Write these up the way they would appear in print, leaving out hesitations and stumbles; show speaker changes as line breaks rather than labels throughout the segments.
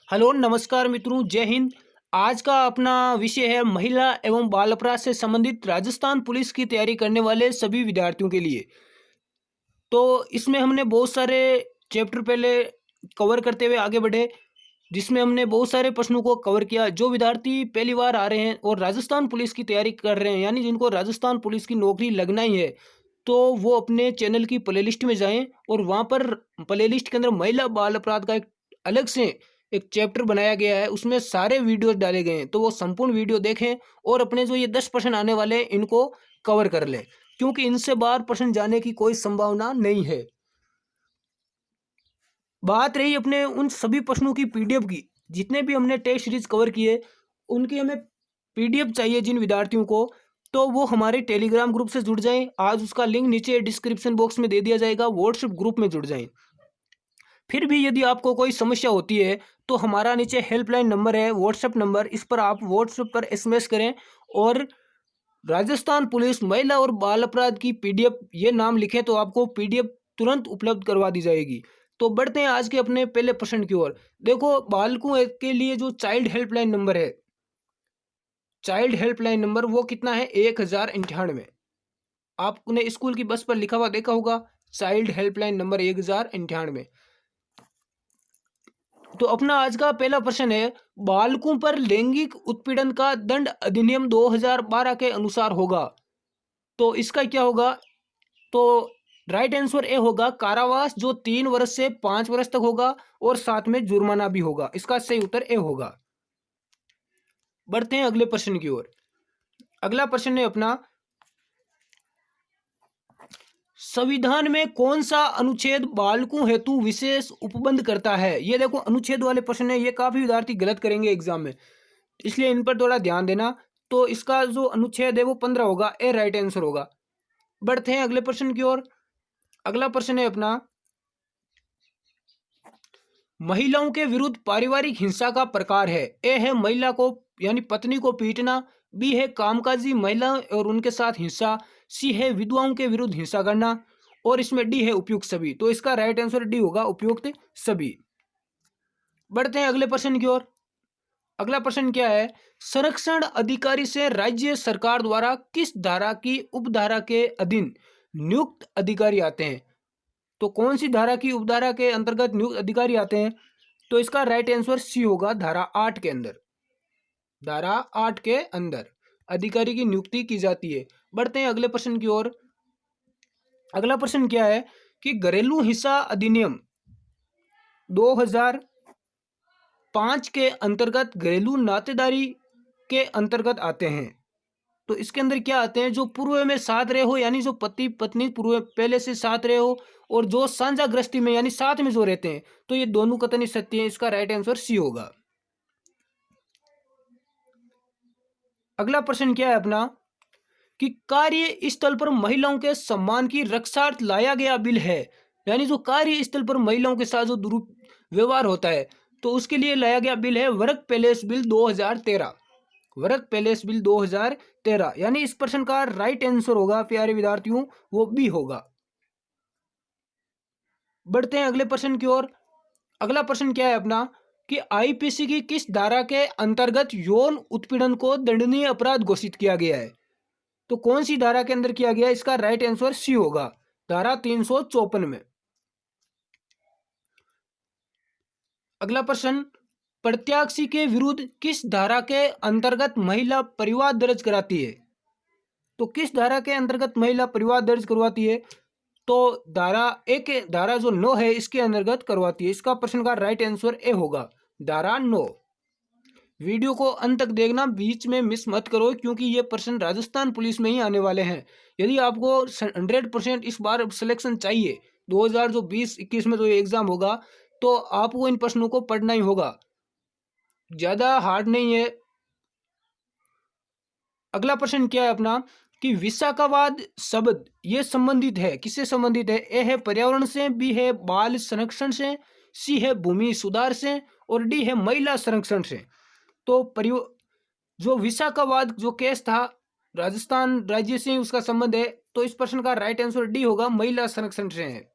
Hello नमस्कार मित्रों, जय हिंद। आज का अपना विषय है महिला एवं बाल अपराध से संबंधित राजस्थान पुलिस की तैयारी करने वाले सभी विद्यार्थियों के लिए। तो इसमें हमने बहुत सारे चैप्टर पहले कवर करते हुए आगे बढ़े, जिसमें हमने बहुत सारे प्रश्नों को कवर किया। जो विद्यार्थी पहली बार आ रहे हैं और राजस्थान पुलिस की तैयारी कर रहे हैं, यानी जिनको राजस्थान पुलिस की नौकरी लगना ही है, तो वो अपने चैनल की प्लेलिस्ट में जाएं और वहाँ पर प्लेलिस्ट के अंदर महिला बाल अपराध का एक अलग से एक चैप्टर बनाया गया है। उसमें सारे वीडियोस डाले गए हैं, तो वो संपूर्ण वीडियो देखें और अपने जो ये 10% आने वाले हैं इनको कवर कर लें, क्योंकि इनसे 12% जाने की कोई संभावना नहीं है। बात रही अपने उन सभी प्रश्नों की पीडीएफ की, जितने भी हमने टेस्ट सीरीज कवर किए उनकी हमें पीडीएफ चाहिए जिन विद्यार्थियों को, तो वो हमारे टेलीग्राम ग्रुप से जुड़ जाएं। आज उसका लिंक नीचे डिस्क्रिप्शन बॉक्स में दे दिया जाएगा, व्हाट्सएप ग्रुप में जुड़ जाएं। फिर भी यदि आपको कोई समस्या होती है तो हमारा नीचे हेल्पलाइन नंबर है, व्हाट्सएप नंबर, इस पर आप व्हाट्सएप पर एसएमएस करें और राजस्थान पुलिस महिला और बाल अपराध की पीडीएफ ये नाम लिखें तो आपको पीडीएफ तुरंत उपलब्ध करवा दी जाएगी। तो बढ़ते हैं आज के अपने पहले प्रश्न की ओर। देखो, बालकों के लिए जो चाइल्ड हेल्पलाइन नंबर है, चाइल्ड हेल्पलाइन नंबर वो कितना है? 1098। आपने स्कूल की बस पर लिखा हुआ देखा होगा, चाइल्ड हेल्पलाइन नंबर 1098। तो अपना आज का पहला प्रश्न है, बालकों पर लैंगिक उत्पीड़न का दंड अधिनियम 2012 के अनुसार होगा। तो इसका क्या होगा? तो राइट आंसर ए होगा कारावास, जो 3 वर्ष से 5 वर्ष तक होगा और साथ में जुर्माना भी होगा। इसका सही उत्तर ए होगा। बढ़ते हैं अगले प्रश्न की ओर। अगला प्रश्न है अपना, संविधान में कौन सा अनुच्छेद बालकों हेतु विशेष उपबंध करता है? ये देखो अनुच्छेद वाले प्रश्न है, ये काफी विद्यार्थी गलत करेंगे एग्जाम में, इसलिए इन पर थोड़ा ध्यान देना। तो इसका जो अनुच्छेद है वो 15 होगा, ए राइट आंसर होगा। बढ़ते हैं अगले प्रश्न की ओर। अगला प्रश्न है अपना, महिलाओं के विरुद्ध पारिवारिक हिंसा का प्रकार है। ए है महिला को यानी पत्नी को पीटना, बी है कामकाजी महिला और उनके साथ हिंसा, सी है विधवाओं के विरुद्ध हिंसा करना और इसमें डी है उपयुक्त सभी। तो इसका राइट आंसर डी होगा, उपयुक्त सभी। बढ़ते हैं अगले प्रश्न की ओर। अगला प्रश्न क्या है, संरक्षण अधिकारी से राज्य सरकार द्वारा किस धारा की उपधारा के अधीन नियुक्त अधिकारी आते हैं? तो कौन सी धारा की उपधारा के अंतर्गत नियुक्त अधिकारी आते हैं? तो इसका राइट आंसर सी होगा, धारा 8 के अंदर। धारा 8 के अंदर अधिकारी की नियुक्ति की जाती है। बढ़ते हैं अगले प्रश्न की ओर। अगला प्रश्न क्या है कि घरेलू हिंसा अधिनियम 2005 के अंतर्गत घरेलू नातेदारी के अंतर्गत आते हैं। तो इसके अंदर क्या आते हैं? जो पूर्व में साथ रहे हो, यानी जो पति पत्नी पूर्व पहले से साथ रहे हो, और जो साझा गृहस्थी में यानी साथ में जो रहते हैं, तो ये दोनों कतई सत्य है। इसका राइट आंसर सी होगा। अगला प्रश्न क्या है अपना कि कार्य स्थल पर महिलाओं के सम्मान की रक्षार्थ लाया गया बिल है, यानी जो कार्य स्थल पर महिलाओं के साथ जो दुर्व्यवहार होता है तो उसके लिए लाया गया बिल है work palace bill 2013। Work palace bill 2013, यानी इस प्रश्न का राइट आंसर होगा प्यारे विद्यार्थियों, वो बी होगा। बढ़ते हैं अगले प्रश्न की ओर। अगला प्रश्न क्या है अपना कि आईपीसी की किस धारा के अंतर्गत यौन उत्पीड़न को दंडनीय अपराध घोषित किया गया है? तो कौन सी धारा के अंदर किया गया? इसका राइट आंसर सी होगा, धारा 354 में। अगला प्रश्न, प्रत्याशी के विरुद्ध किस धारा के अंतर्गत महिला परिवाद दर्ज कराती है? तो किस धारा के अंतर्गत महिला परिवाद दर्ज करवाती है? तो धारा एक, धारा जो 9 है इसके अंतर्गत करवाती है। इसका प्रश्न का राइट आंसर ए होगा, धारा 9। वीडियो को अंत तक देखना, बीच में मिस मत करो, क्योंकि ये प्रश्न राजस्थान पुलिस में ही आने वाले हैं। यदि आपको 100% इस बार सिलेक्शन चाहिए 2020-21 में जो ये एग्जाम होगा, तो आपको इन प्रश्नों को पढ़ना ही होगा, ज्यादा हार्ड नहीं है। अगला प्रश्न क्या है अपना कि विशाखावाद शब्द ये संबंधित है, किससे संबंधित है? ए है पर्यावरण से, बी है बाल संरक्षण से, सी है भूमि सुधार से और डी है महिला संरक्षण से। तो जो विशाखावाद जो केस था राजस्थान राज्य से उसका संबंध है, तो इस प्रश्न का राइट आंसर डी होगा, महिला संरक्षण से है।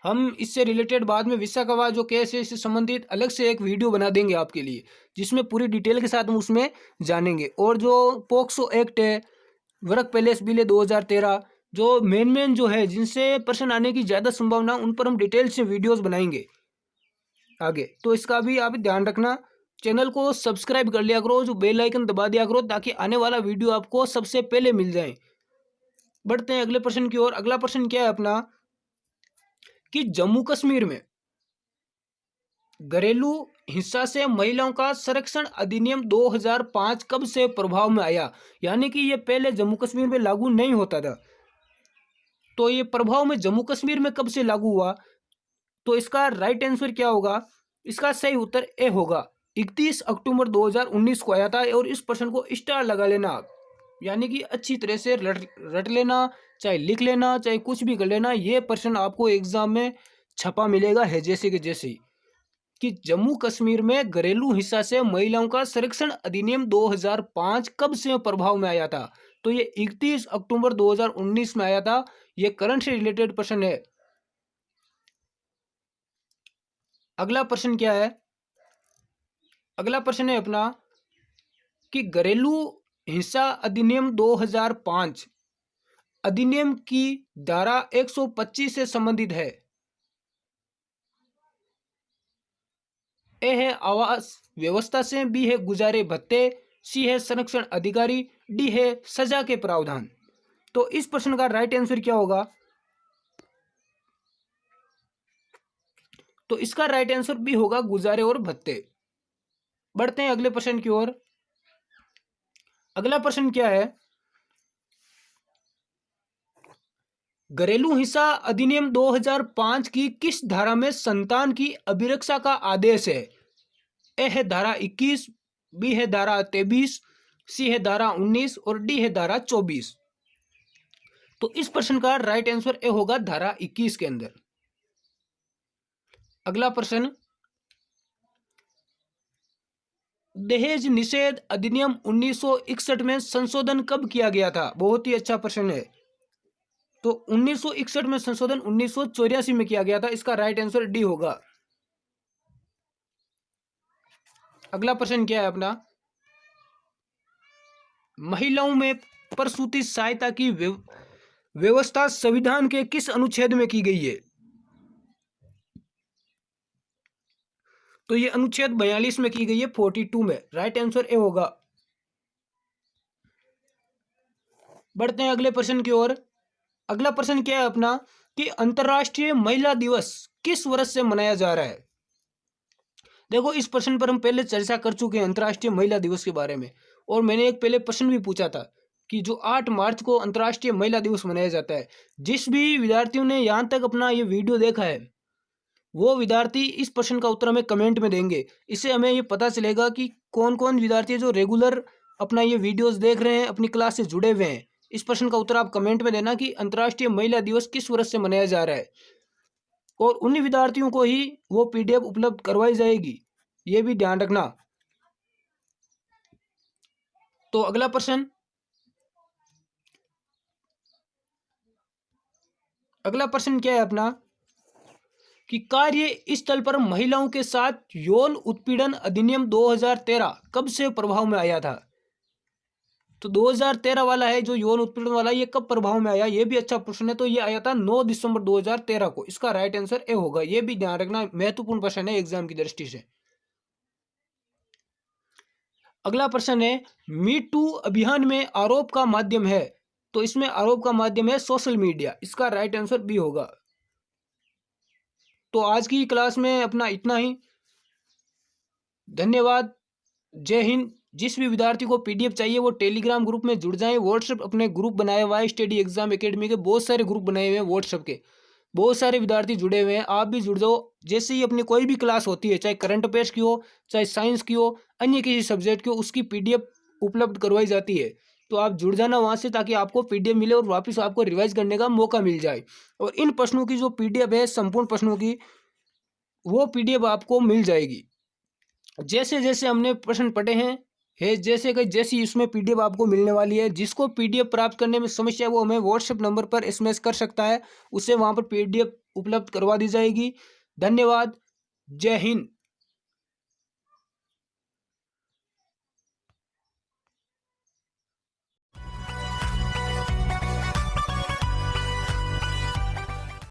हम इससे रिलेटेड बाद में विशाखावाद जो केस है इससे संबंधित अलग से एक वीडियो बना देंगे आपके लिए, जिसमें पूरी डिटेल के साथ हम उसमें जानेंगे। और जो पोक्सो एक्ट है, वर्क पैलेस बिल है 2013, जो मेन जो है जिनसे प्रश्न आने की ज़्यादा संभावना, उन पर हम डिटेल से वीडियोस बनाएंगे आगे। तो इसका भी आप ध्यान रखना। चैनल को सब्सक्राइब कर लिया करो, जो बेल आइकन दबा दिया करो, ताकि आने वाला वीडियो आपको सबसे पहले मिल जाए। बढ़ते हैं अगले प्रश्न की ओर। अगला प्रश्न क्या है अपना कि जम्मू कश्मीर में घरेलू हिंसा से महिलाओं का संरक्षण अधिनियम 2005 कब से प्रभाव में आया? यानी कि ये पहले जम्मू कश्मीर में लागू नहीं होता था, तो ये प्रभाव में जम्मू कश्मीर में कब से लागू हुआ? तो इसका राइट आंसर क्या होगा? इसका सही उत्तर ए होगा, 31 अक्टूबर 2019 को आया था। और इस प्रश्न को स्टार लगा लेना आप, यानी कि अच्छी तरह से रट लेना, चाहे लिख लेना, चाहे कुछ भी कर लेना। ये प्रश्न आपको एग्जाम में छपा मिलेगा है जैसे कि जैसे कि जम्मू कश्मीर में घरेलू हिंसा से महिलाओं का संरक्षण अधिनियम 2005 कब से प्रभाव में आया था? तो ये 31 अक्टूबर 2019 में आया था। ये करंट से रिलेटेड प्रश्न है। अगला प्रश्न क्या है? अगला प्रश्न है अपना कि घरेलू हिंसा अधिनियम 2005 अधिनियम की धारा 125 से संबंधित है। ए है आवास व्यवस्था से, बी है गुजारे भत्ते, सी है संरक्षण अधिकारी, डी है सजा के प्रावधान। तो इस प्रश्न का राइट आंसर क्या होगा? तो इसका राइट आंसर बी होगा, गुजारे और भत्ते। बढ़ते हैं अगले प्रश्न की ओर। अगला प्रश्न क्या है? घरेलू हिंसा अधिनियम 2005 की किस धारा में संतान की अभिरक्षा का आदेश है? ए है धारा 21, बी है धारा 23, सी है धारा 19 और डी है धारा 24। तो इस प्रश्न का राइट आंसर ए होगा, धारा 21 के अंदर। अगला प्रश्न, दहेज निषेध अधिनियम 1961 में संशोधन कब किया गया था? बहुत ही अच्छा प्रश्न है। तो 1961 में संशोधन 1984 में किया गया था। इसका राइट आंसर डी होगा। अगला प्रश्न क्या है अपना? महिलाओं में प्रसूति सहायता की व्यवस्था संविधान के किस अनुच्छेद में की गई है? तो ये अनुच्छेद 42 में की गई है, 42 में। राइट आंसर ए होगा। बढ़ते हैं अगले प्रश्न की ओर। अगला प्रश्न क्या है अपना कि अंतर्राष्ट्रीय महिला दिवस किस वर्ष से मनाया जा रहा है? देखो, इस प्रश्न पर हम पहले चर्चा कर चुके हैं अंतर्राष्ट्रीय महिला दिवस के बारे में। और मैंने एक पहले प्रश्न भी पूछा था कि जो 8 मार्च को अंतर्राष्ट्रीय महिला दिवस मनाया जाता है। जिस भी विद्यार्थियों ने यहाँ तक अपना ये वीडियो देखा है, वो विद्यार्थी इस प्रश्न का उत्तर हमें कमेंट में देंगे। इससे हमें ये पता चलेगा कि कौन कौन विद्यार्थी जो रेगुलर अपना ये वीडियोस देख रहे हैं, अपनी क्लास से जुड़े हुए हैं। इस प्रश्न का उत्तर आप कमेंट में देना कि अंतर्राष्ट्रीय महिला दिवस किस वर्ष से मनाया जा रहा है, और उन्हीं विद्यार्थियों को ही वो पीडीएफ उपलब्ध करवाई जाएगी। ये भी ध्यान रखना। तो अगला प्रश्न, अगला प्रश्न क्या है अपना कि कार्य स्थल पर महिलाओं के साथ यौन उत्पीड़न अधिनियम 2013 कब से प्रभाव में आया था? तो 2013 वाला है जो यौन उत्पीड़न वाला, ये कब प्रभाव में आया? ये भी अच्छा प्रश्न है। तो ये आया था 9 दिसंबर 2013 को। इसका राइट आंसर ए होगा। ये भी ध्यान रखना, महत्वपूर्ण प्रश्न है एग्जाम की दृष्टि से। अगला प्रश्न है, मी टू अभियान में आरोप का माध्यम है। तो इसमें आरोप का माध्यम है सोशल मीडिया। इसका राइट आंसर बी होगा। तो आज की क्लास में अपना इतना ही। धन्यवाद। जय हिंद। जिस भी विद्यार्थी को पीडीएफ चाहिए वो टेलीग्राम ग्रुप में जुड़ जाएं। व्हाट्सएप अपने ग्रुप बनाए हुआ है, स्टडी एग्जाम एकेडमी के बहुत सारे ग्रुप बनाए हुए हैं व्हाट्सएप के। बहुत सारे विद्यार्थी जुड़े हुए हैं, आप भी जुड़ जाओ। जैसे ही अपनी कोई भी क्लास होती है, चाहे करंट अफेयर्स की हो, चाहे साइंस की हो, अन्य किसी सब्जेक्ट की हो, उसकी पीडीएफ उपलब्ध करवाई जाती है। तो आप जुड़ जाना वहाँ से, ताकि आपको पीडीएफ मिले और वापस आपको रिवाइज करने का मौका मिल जाए। और इन प्रश्नों की जो पीडीएफ है, संपूर्ण प्रश्नों की, वो पीडीएफ आपको मिल जाएगी। जैसे जैसे हमने प्रश्न पढ़े हैं जैसे कि जैसी इसमें पीडीएफ आपको मिलने वाली है। जिसको पीडीएफ प्राप्त करने में समस्या है वो हमें व्हाट्सएप नंबर पर एसएमएस कर सकता है, उससे वहाँ पर पीडीएफ उपलब्ध करवा दी जाएगी। धन्यवाद। जय हिंद।